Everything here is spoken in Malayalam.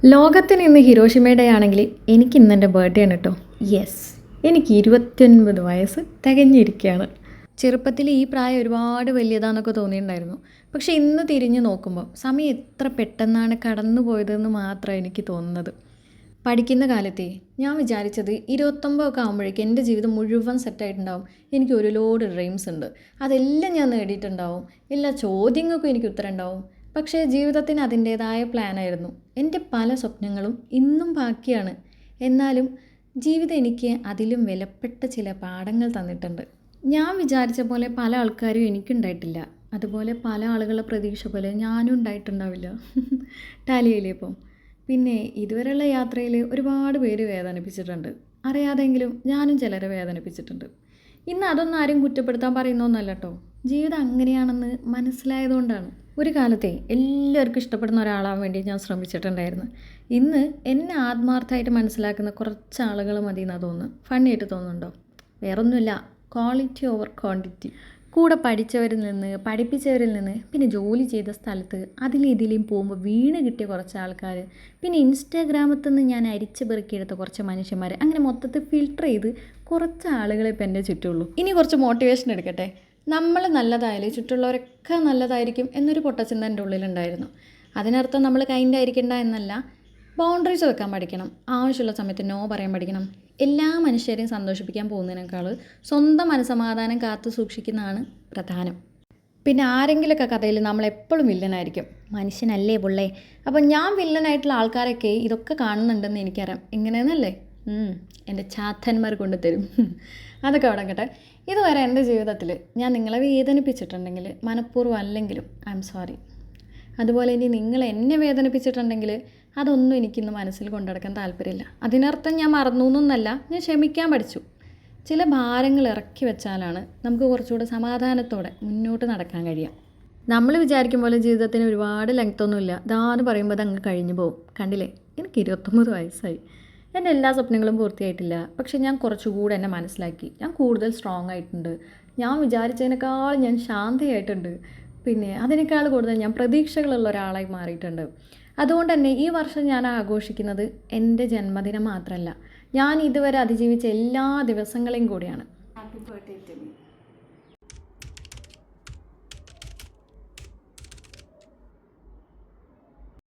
ലോകത്തിന് ഇന്ന് ഹിരോഷിമയുടെ ആണെങ്കിൽ എനിക്ക് ഇന്ന് എൻ്റെ ബർത്ത്ഡേ ആണ് കേട്ടോ. യെസ്, എനിക്ക് 29 വയസ്സ് തികഞ്ഞിരിക്കുകയാണ്. ചെറുപ്പത്തിൽ ഈ പ്രായം ഒരുപാട് വലിയതാണെന്നൊക്കെ തോന്നിയിട്ടുണ്ടായിരുന്നു. പക്ഷേ ഇന്ന് തിരിഞ്ഞു നോക്കുമ്പോൾ സമയം എത്ര പെട്ടെന്നാണ് കടന്നു പോയതെന്ന് മാത്രമാണ് എനിക്ക് തോന്നുന്നത്. പഠിക്കുന്ന കാലത്തെ ഞാൻ വിചാരിച്ചത് 29 ഒക്കെ ആകുമ്പോഴേക്കും എൻ്റെ ജീവിതം മുഴുവൻ സെറ്റായിട്ടുണ്ടാവും. എനിക്ക് ഒരു ലോഡ് ഡ്രീംസ് ഉണ്ട്, അതെല്ലാം ഞാൻ നേടിയിട്ടുണ്ടാവും, എല്ലാ ചോദ്യങ്ങൾക്കും എനിക്ക് ഉത്തരം ഉണ്ടാവും. പക്ഷേ ജീവിതത്തിന് അതിൻ്റേതായ പ്ലാനായിരുന്നു. എൻ്റെ പല സ്വപ്നങ്ങളും ഇന്നും ബാക്കിയാണ്. എന്നാലും ജീവിതം എനിക്ക് അതിലും വിലപ്പെട്ട ചില പാഠങ്ങൾ തന്നിട്ടുണ്ട്. ഞാൻ വിചാരിച്ച പോലെ പല ആൾക്കാരും എനിക്കുണ്ടായിട്ടില്ല. അതുപോലെ പല ആളുകളുടെ പ്രതീക്ഷ പോലെ ഞാനും ഉണ്ടായിട്ടുണ്ടാവില്ല. ടാലിയിലിപ്പം പിന്നെ ഇതുവരെയുള്ള യാത്രയിൽ ഒരുപാട് പേര് വേദനിപ്പിച്ചിട്ടുണ്ട്. അറിയാതെങ്കിലും ഞാനും ചിലരെ വേദനിപ്പിച്ചിട്ടുണ്ട്. ഇന്ന് അതൊന്നും ആരും കുറ്റപ്പെടുത്താൻ പറയുന്നൊന്നല്ല കേട്ടോ. ജീവിതം അങ്ങനെയാണെന്ന് മനസ്സിലായതുകൊണ്ടാണ്. ഒരു കാലത്തെ എല്ലാവർക്കും ഇഷ്ടപ്പെടുന്ന ഒരാളാവാൻ വേണ്ടി ഞാൻ ശ്രമിച്ചിട്ടുണ്ടായിരുന്നു. ഇന്ന് എന്നെ ആത്മാർത്ഥമായിട്ട് മനസ്സിലാക്കുന്ന കുറച്ച് ആളുകൾ മതി എന്നാണ് തോന്നുന്നത്. ഫണ്ണിയായിട്ട് തോന്നുന്നുണ്ടോ? വേറൊന്നുമില്ല, ക്വാളിറ്റി ഓവർ ക്വാണ്ടിറ്റി. കൂടെ പഠിച്ചവരിൽ നിന്ന്, പഠിപ്പിച്ചവരിൽ നിന്ന്, പിന്നെ ജോലി ചെയ്ത സ്ഥലത്ത് ഇതിലും പോകുമ്പോൾ വീണ് കിട്ടിയ കുറച്ച് ആൾക്കാർ, പിന്നെ ഇൻസ്റ്റാഗ്രാമത്തിൽ നിന്ന് ഞാൻ അരിച്ച് പെറുക്കിയെടുത്ത കുറച്ച് മനുഷ്യന്മാർ, അങ്ങനെ മൊത്തത്തിൽ ഫിൽട്ടർ ചെയ്ത് കുറച്ച് ആളുകളെ ഇപ്പം എൻ്റെ ചുറ്റുള്ളൂ. ഇനി കുറച്ച് മോട്ടിവേഷൻ എടുക്കട്ടെ. നമ്മൾ നല്ലതായാലും ചുറ്റുള്ളവരൊക്കെ നല്ലതായിരിക്കും എന്നൊരു പൊട്ടച്ചിന്ത എൻ്റെ ഉള്ളിലുണ്ടായിരുന്നു. അതിനർത്ഥം നമ്മൾ കൈൻഡ് ആയിരിക്കണ്ട എന്നല്ല. ബൗണ്ടറീസ് വെക്കാൻ പഠിക്കണം. ആവശ്യമുള്ള സമയത്ത് നോ പറയാൻ പഠിക്കണം. എല്ലാ മനുഷ്യരെയും സന്തോഷിപ്പിക്കാൻ പോകുന്നതിനേക്കാൾ സ്വന്തം മനസ്സമാധാനം കാത്തു സൂക്ഷിക്കുന്നതാണ് പ്രധാനം. പിന്നെ ആരെങ്കിലുമൊക്കെ കഥയിൽ നമ്മളെപ്പോഴും വില്ലനായിരിക്കും. മനുഷ്യനല്ലേ പുള്ളേ. അപ്പം ഞാൻ വില്ലനായിട്ടുള്ള ആൾക്കാരൊക്കെ ഇതൊക്കെ കാണുന്നുണ്ടെന്ന് എനിക്കറിയാം. എങ്ങനെയെന്നല്ലേ? എൻ്റെ ചാത്തന്മാർ കൊണ്ടുതരും. അതൊക്കെ അവിടെക്കട്ടെ. ഇതുവരെ എൻ്റെ ജീവിതത്തിൽ ഞാൻ നിങ്ങളെ വേദനിപ്പിച്ചിട്ടുണ്ടെങ്കിൽ, മനഃപൂർവ്വം അല്ലെങ്കിലും ഐ എം സോറി. അതുപോലെ ഇനി നിങ്ങൾ എന്നെ വേദനിപ്പിച്ചിട്ടുണ്ടെങ്കിൽ അതൊന്നും എനിക്കിന്ന് മനസ്സിൽ കൊണ്ടുനടക്കാൻ താല്പര്യമില്ല. അതിനർത്ഥം ഞാൻ മറന്നു എന്നല്ല, ഞാൻ ക്ഷമിക്കാൻ പഠിച്ചു. ചില ഭാരങ്ങൾ ഇറക്കി വെച്ചാലാണ് നമുക്ക് കുറച്ചുകൂടെ സമാധാനത്തോടെ മുന്നോട്ട് നടക്കാൻ കഴിയുക. നമ്മൾ വിചാരിക്കും പോലെ ജീവിതത്തിന് ഒരുപാട് ലെങ്ത്തൊന്നുമില്ല. ഇതാന്ന് പറയുമ്പോൾ അത് അങ്ങ് കഴിഞ്ഞു പോകും. കണ്ടില്ലേ, എനിക്ക് 29 വയസ്സായി. എൻ്റെ എല്ലാ സ്വപ്നങ്ങളും പൂർത്തിയായിട്ടില്ല. പക്ഷേ ഞാൻ കുറച്ചുകൂടെ എന്നെ മനസ്സിലാക്കി. ഞാൻ കൂടുതൽ സ്ട്രോങ് ആയിട്ടുണ്ട്. ഞാൻ വിചാരിച്ചതിനേക്കാൾ ഞാൻ ശാന്തയായിട്ടുണ്ട്. പിന്നെ അതിനേക്കാൾ കൂടുതൽ ഞാൻ പ്രതീക്ഷകളുള്ള ഒരാളായി മാറിയിട്ടുണ്ട്. അതുകൊണ്ട് തന്നെ ഈ വർഷം ഞാൻ ആഘോഷിക്കുന്നത് എൻ്റെ ജന്മദിനം മാത്രമല്ല, ഞാൻ ഇതുവരെ അതിജീവിച്ച എല്ലാ ദിവസങ്ങളെയും കൂടിയാണ്. Happy birthday to me.